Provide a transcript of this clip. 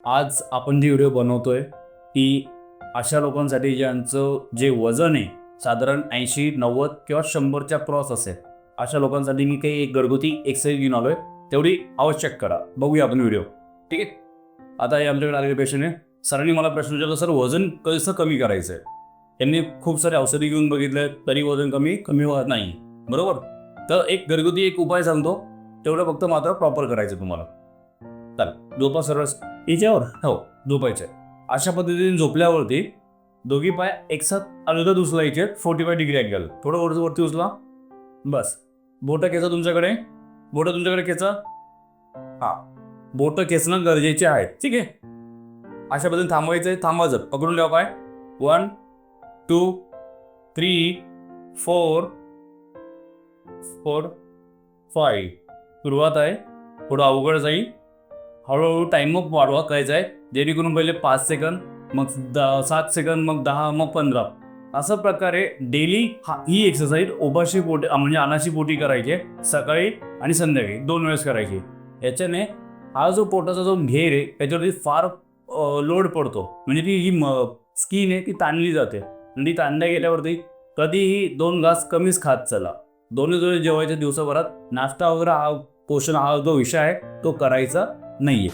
आज आपण जी व्हिडिओ बनवतोय ती अशा लोकांसाठी ज्यांचं जे वजन आहे साधारण 80-90 किंवा 100च्या क्रॉस असेल अशा लोकांसाठी मी काही एक घरगुती एक्सरसाइज घेऊन आलोय. तेवढी आवश्यक करा. बघूया आपण व्हिडिओ. ठीक आहे. आता हे आमच्याकडे आलेले पेशंट आहे. सरांनी मला प्रश्न विचारला, सर वजन कसं कमी करायचं आहे. त्यांनी खूप सारे औषधी घेऊन बघितले तरी वजन कमी होत नाही. बरोबर. तर एक घरगुती एक उपाय सांगतो, तेवढं फक्त मात्र प्रॉपर करायचं तुम्हाला. चल झोपा सरळ याच्यावर. हो, झोपायचं आहे. अशा पद्धतीने झोपल्यावरती दोघी पाय एकसाथ अलगद उचलायचे 45 डिग्री अँगल. थोडं वरती उचला. बस. बोटं खेचा तुमच्याकडे. बोटं तुमच्याकडे खेचा. हां, बोटं खेचणं गरजेचे आहे. ठीक आहे. अशा पद्धतीने थांबवायचं आहे. थांबायचं. पकडून ठेवा पाय. 1 2 3 4 4 5. सुरुवात आहे. थोडं अवघड जाईल. हळूहळू टाइम अप वाढवा करायचा आहे. जेणेकरून पहिले 5 सेकंद, मग 7 सेकंद, मग 10, मग 15. असं प्रकारे डेली ही एक्सरसाइज उपाशी पोटी म्हणजे अनाशी पोटी करायची आहे. सकाळी आणि संध्याकाळी 2 वेळेस करायची. याच्याने हा जो पोटाचा जो घेर आहे त्याच्यावरती फार लोड पडतो. म्हणजे ती ही स्किन आहे ती ताणली जाते. आणि ती ताणल्या गेल्यावरती कधीही 2 घास कमीच खात चला. दोन्ही जेवायच्या दिवसाभरात नाश्ता वगैरे हा पोषण हा जो विषय आहे तो करायचा नाहीये.